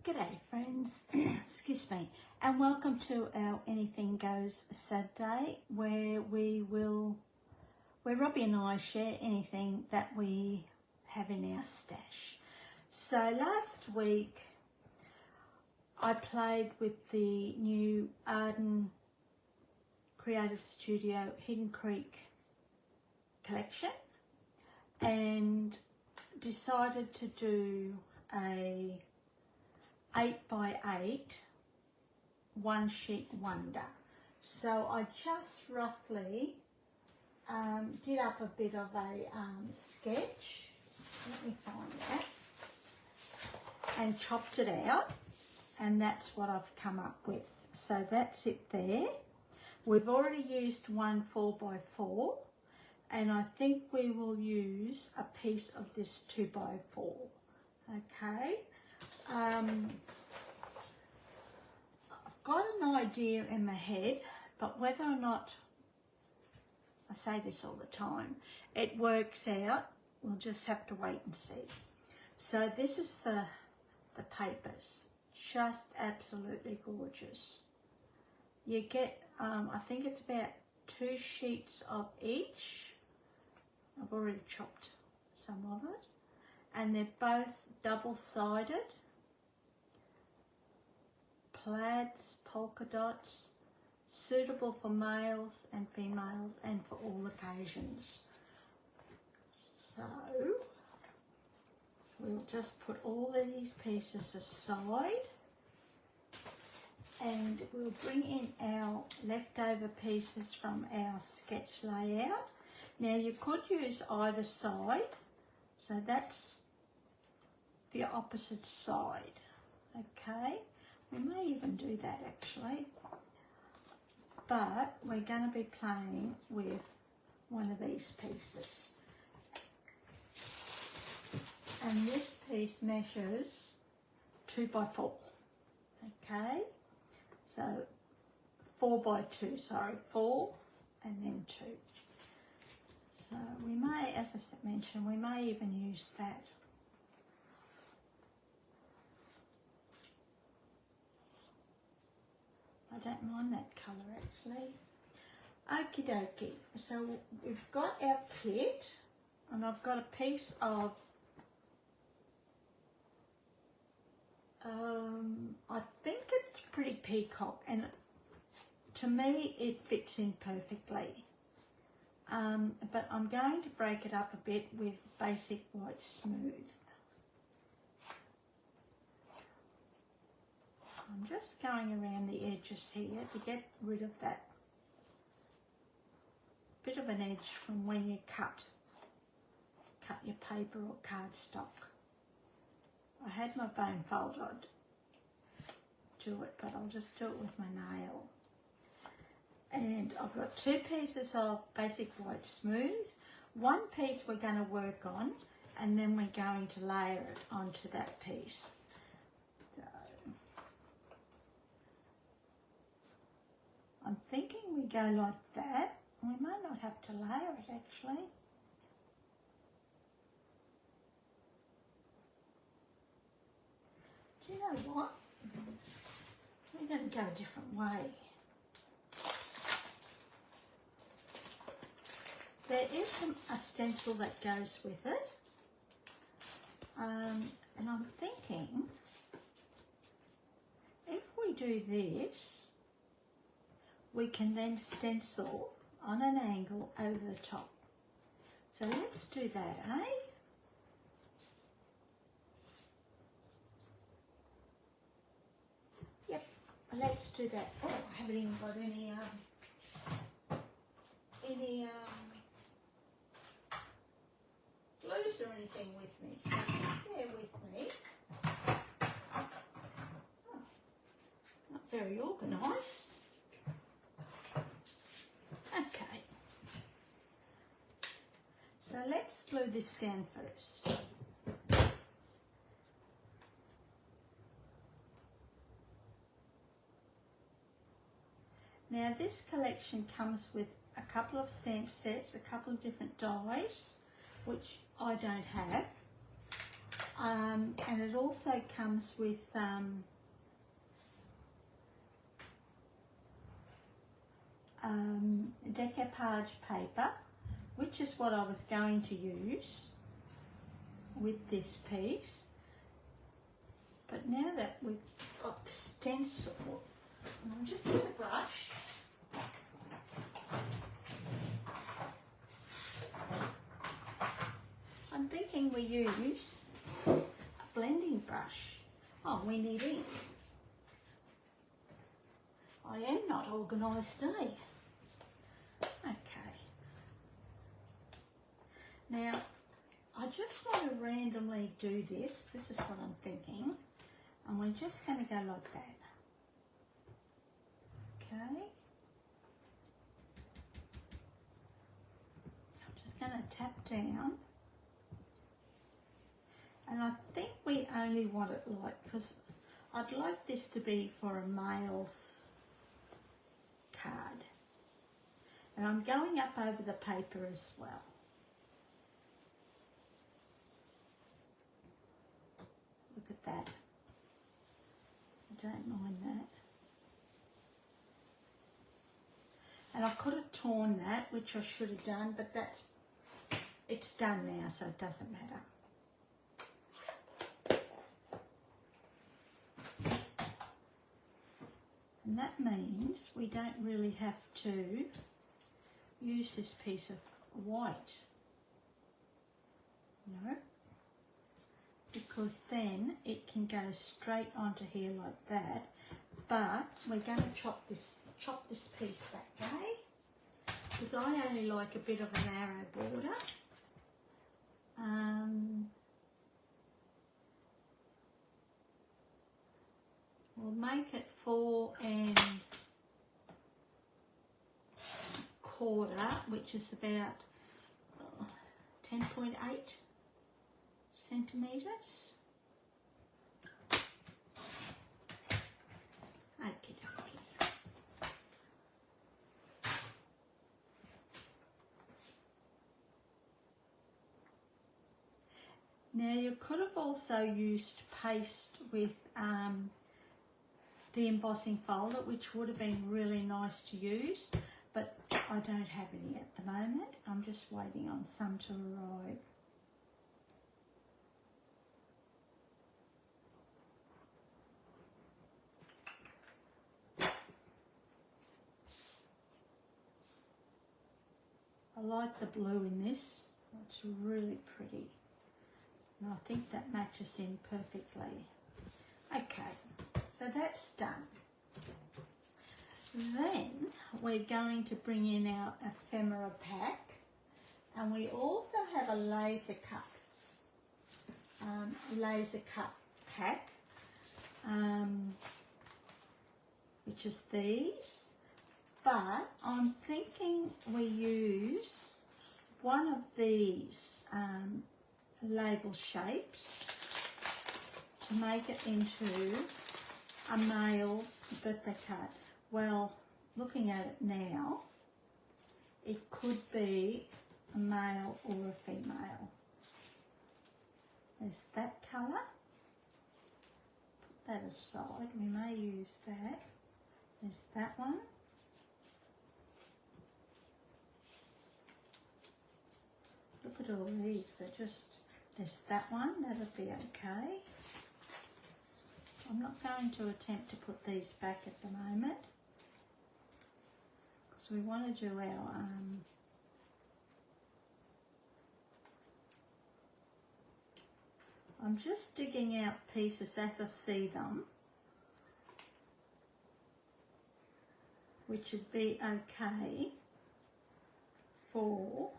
G'day friends, excuse me, and welcome to our Anything Goes Saturday, where Robbie and I share anything that we have in our stash. So last week I played with the new Arden Creative Studio Hidden Creek collection and decided to do a 8x8 one sheet wonder. So I just roughly did up a bit of a sketch, let me find that, and chopped it out, and that's what I've come up with. So that's it there. We've already used one 4x4, and I think we will use a piece of this 2x4. Okay. I've got an idea in my head, but whether or not, I say this all the time, it works out, we'll just have to wait and see. So this is the papers, just absolutely gorgeous. You get, I think it's about 2 sheets of each. I've already chopped some of it, and they're both double-sided. Plaids, polka dots, suitable for males and females and for all occasions. So we'll just put all these pieces aside and we'll bring in our leftover pieces from our sketch layout. Now you could use either side, so that's the opposite side, okay? We may even do that actually, but we're going to be playing with one of these pieces. And this piece measures 2x4, okay? So 4x2, sorry, 4 and then 2. So we may, as I mentioned, we may even use that. I don't mind that colour actually. Okie dokie. So we've got our kit and I've got a piece of, I think it's pretty peacock, and to me it fits in perfectly. But I'm going to break it up a bit with basic white smooth. I'm just going around the edges here to get rid of that bit of an edge from when you cut your paper or cardstock. I had my bone fold, I'd do it, but I'll just do it with my nail. And I've got 2 pieces of basic white smooth. One piece we're going to work on, and then we're going to layer it onto that piece. I'm thinking we go like that. We may not have to layer it actually. Do you know what? We're going to go a different way. There is a stencil that goes with it. And I'm thinking if we do this, we can then stencil on an angle over the top. So let's do that, eh? Yep, let's do that. Oh, I haven't even got any glues or anything with me, so just bear with me. Oh, not very organised. Okay, so let's glue this down first. Now this collection comes with a couple of stamp sets, a couple of different dies, which I don't have. and it also comes with decoupage paper, which is what I was going to use with this piece. But now that we've got the stencil, I'll just get a brush. I'm thinking we use a blending brush. Oh, we need ink. I am not organised, eh? Okay. Now, I just want to randomly do this. This is what I'm thinking. And we're just going to go like that. Okay. I'm just going to tap down. And I think we only want it like, because I'd like this to be for a male's card. And I'm going up over the paper as well. Look at that. I don't mind that. And I could have torn that, which I should have done, but it's done now, so it doesn't matter. And that means we don't really have to use this piece of white, no, because then it can go straight onto here like that. But we're going to chop this piece back, okay? Because I only like a bit of an arrow border. We'll make it 4 1/4, which is about 10.8 centimetres. Okie dokie. Now you could have also used paste with the embossing folder, which would have been really nice to use, but I don't have any at the moment. I'm just waiting on some to arrive. I like the blue in this. It's really pretty. And I think that matches in perfectly. Okay, so that's done. Then we're going to bring in our ephemera pack, and we also have a laser cut pack, which is these. But I'm thinking we use one of these label shapes to make it into a male's birthday card. Well, looking at it now, it could be a male or a female. There's that colour. Put that aside, we may use that. There's that one. Look at all these, there's that one, that'll be okay. I'm not going to attempt to put these back at the moment, because we want to do our I'm just digging out pieces as I see them, which would be okay for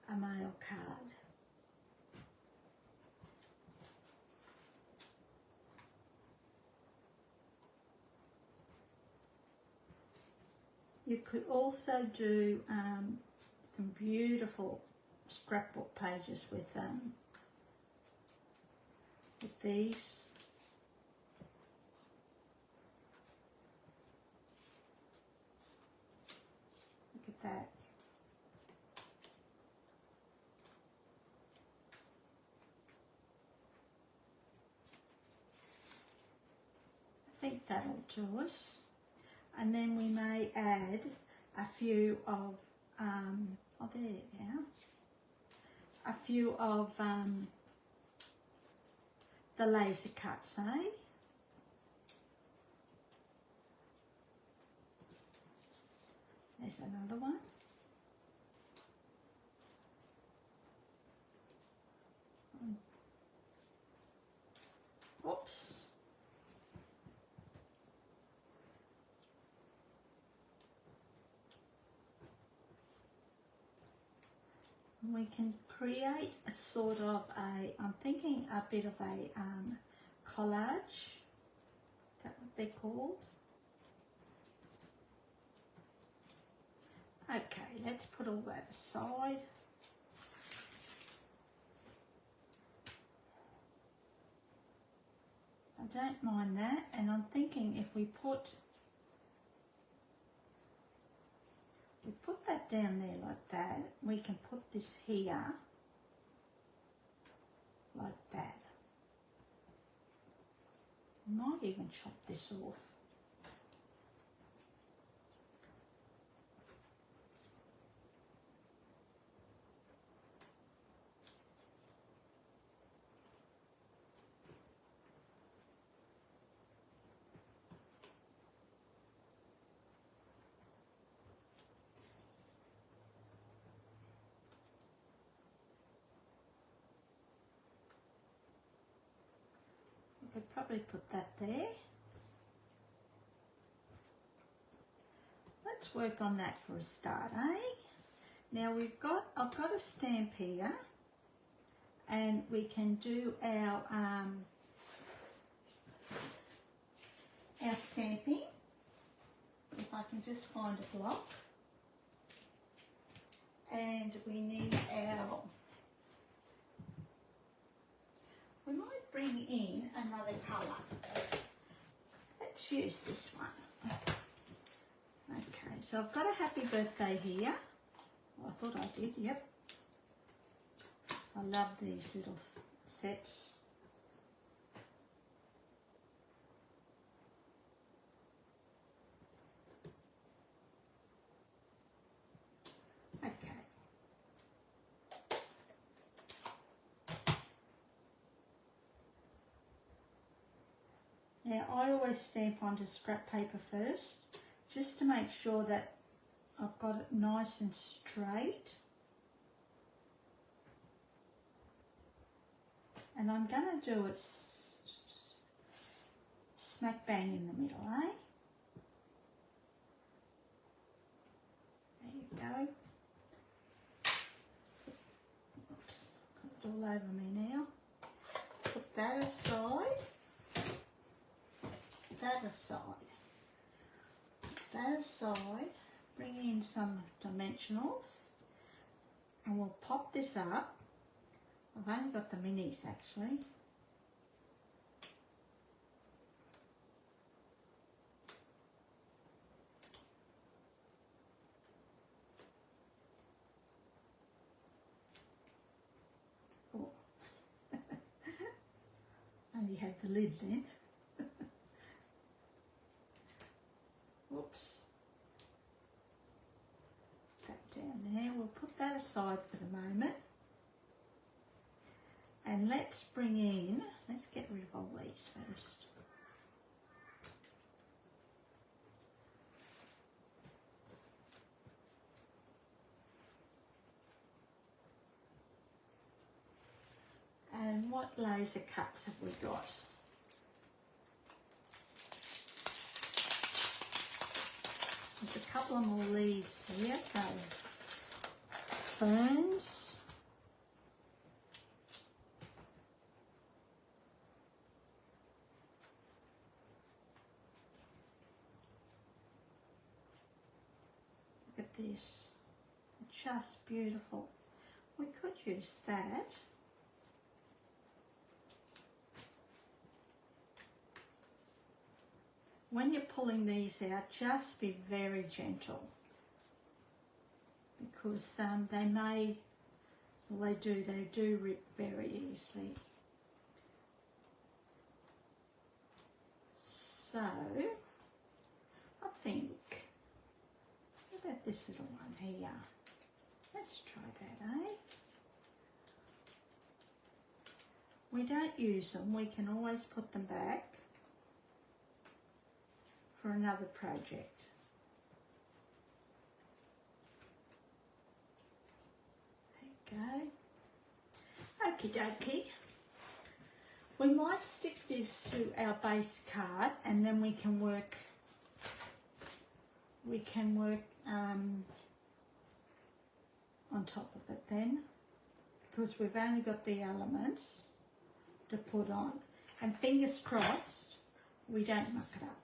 a male card. You could also do some beautiful scrapbook pages with these. Look at that. that'll do us. And then we may add a few of, oh there you go, a few of the laser cuts, eh? There's another one. Whoops. We can create a sort of a, I'm thinking a bit of a collage. Is that what they're called? Okay, let's put all that aside. I don't mind that, and I'm thinking if we put that down there like that, we can put this here like that. Might even chop this off. Could probably put that there. Let's work on that for a start, eh? Now I've got a stamp here, and we can do our stamping. If I can just find a block, and we need our. We might bring in another colour. Let's use this one. Okay, so I've got a happy birthday here. Oh, I thought I did, yep. I love these little sets. Okay. Now I always stamp onto scrap paper first, just to make sure that I've got it nice and straight. And I'm going to do it smack bang in the middle, eh? There you go. Oops, got it all over me now. Put that aside. That aside, bring in some dimensionals, and we'll pop this up. I've only got the minis actually. Oh. Only had the lid then. Whoops. That down there. We'll put that aside for the moment. And let's bring in, let's get rid of all these first. And what laser cuts have we got? There's a couple of more leaves here, so ferns. Look at this, just beautiful. We could use that. When you're pulling these out, just be very gentle, because they do rip very easily. So I think, what about this little one here? Let's try that, eh? We don't use them, we can always put them back for another project. There you go. Okie dokie. We might stick this to our base card and then we can work on top of it then, because we've only got the elements to put on, and fingers crossed we don't muck it up.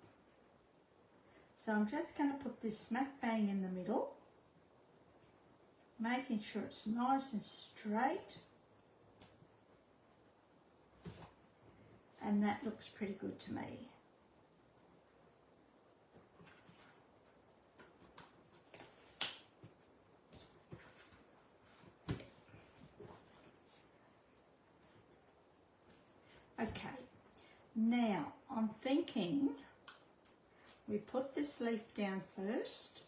So I'm just going to put this smack bang in the middle, making sure it's nice and straight, and that looks pretty good to me. Okay, now I'm thinking we put this leaf down first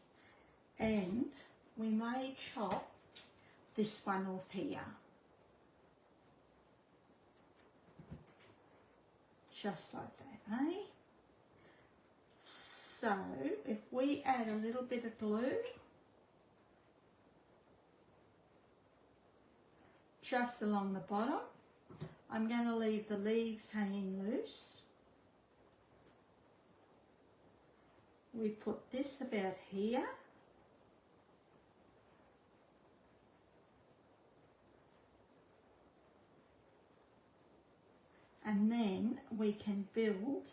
and we may chop this one off here. Just like that, eh? So if we add a little bit of glue, just along the bottom, I'm going to leave the leaves hanging loose. We put this about here. And then we can build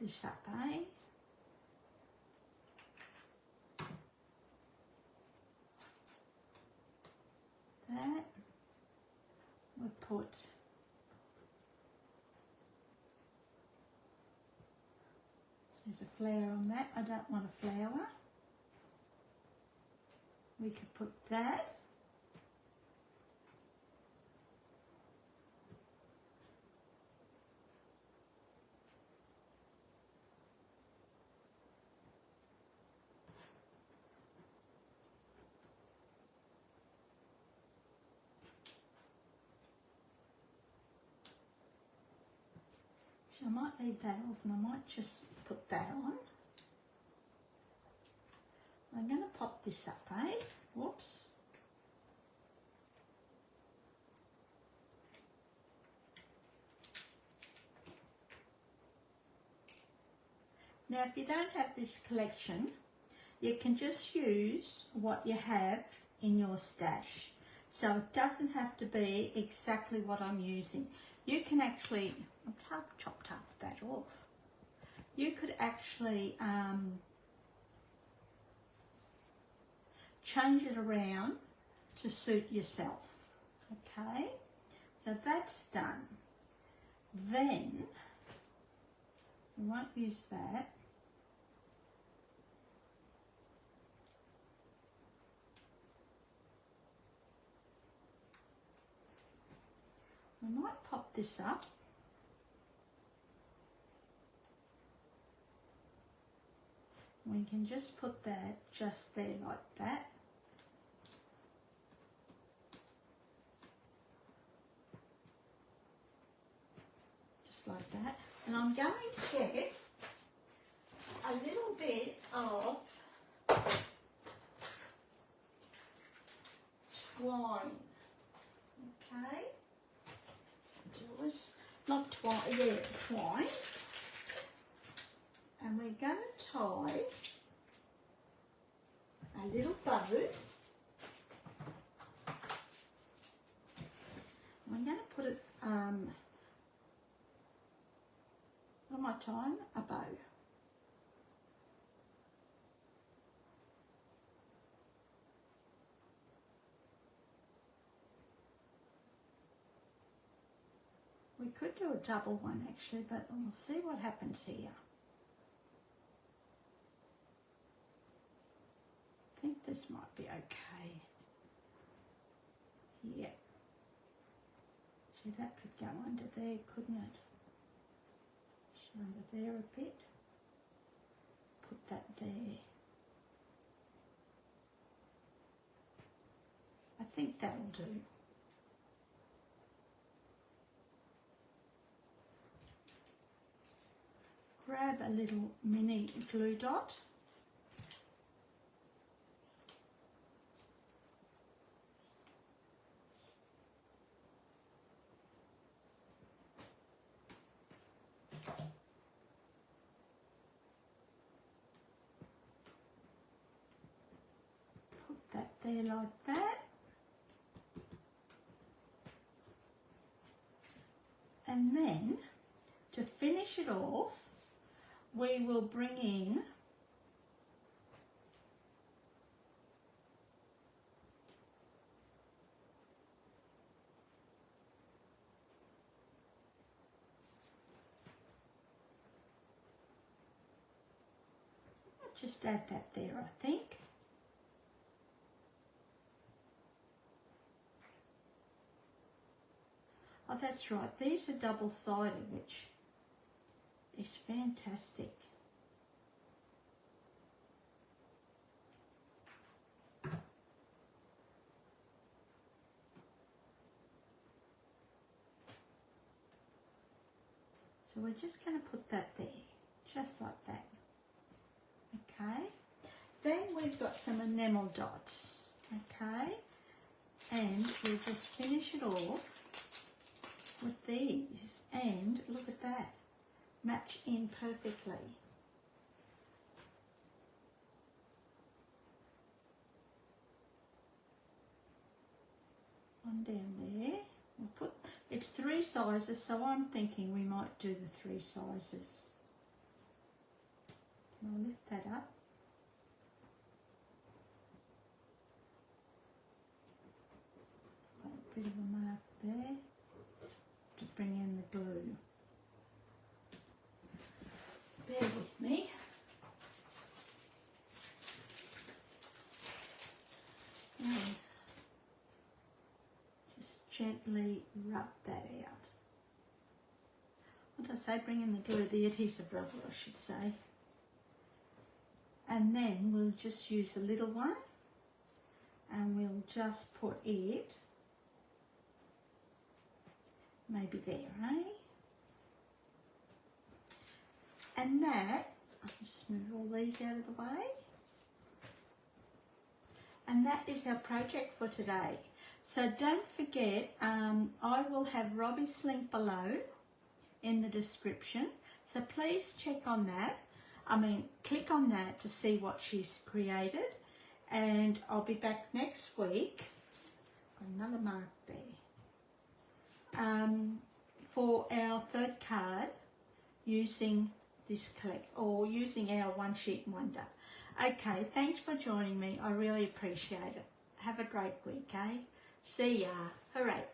this up, eh? That. We'll put there's a flower on that. I don't want a flower. We could put that. So I might leave that off and I might just put that on. I'm going to pop this up, eh? Whoops. Now if you don't have this collection, you can just use what you have in your stash. So it doesn't have to be exactly what I'm using. You can actually, I've chopped up that off. You could actually change it around to suit yourself. Okay, so that's done. Then, we won't use that. We might pop this up. We can just put that just there like that. Just like that. And I'm going to get a little bit of twine. Okay. Not twine, yeah, twine. And we're going to tie a little bow. I'm going to put it, what am I tying? A bow. We could do a double one actually, but we'll see what happens here. I think this might be okay. Yeah. See, that could go under there, couldn't it? Under there a bit. Put that there. I think that'll do. Grab a little mini glue dot. Put that there like that. And then, to finish it off, we will bring in just add that there, I think. Oh, that's right. These are double-sided, which is fantastic. So we're just going to put that there, just like that. Okay. Then we've got some enamel dots. Okay. And we'll just finish it off with these, and look at that, match in perfectly. One down there. We'll put, it's 3 sizes, so I'm thinking we might do the 3 sizes. I'll lift that up. Got a bit of a mark there to bring in the glue. Bear with me. And just gently rub that out. What did I say? Bring in the glue, the adhesive rubber, I should say. And then we'll just use a little one and we'll just put it maybe there, eh? And that, I'll just move all these out of the way. And that is our project for today. So don't forget, I will have Robbie's link below in the description. So please check on that. Click on that to see what she's created. And I'll be back next week. Got another mark there. For our 3rd card using this using our One Sheet Wonder. Okay, thanks for joining me. I really appreciate it. Have a great week, eh? See ya. Hooray.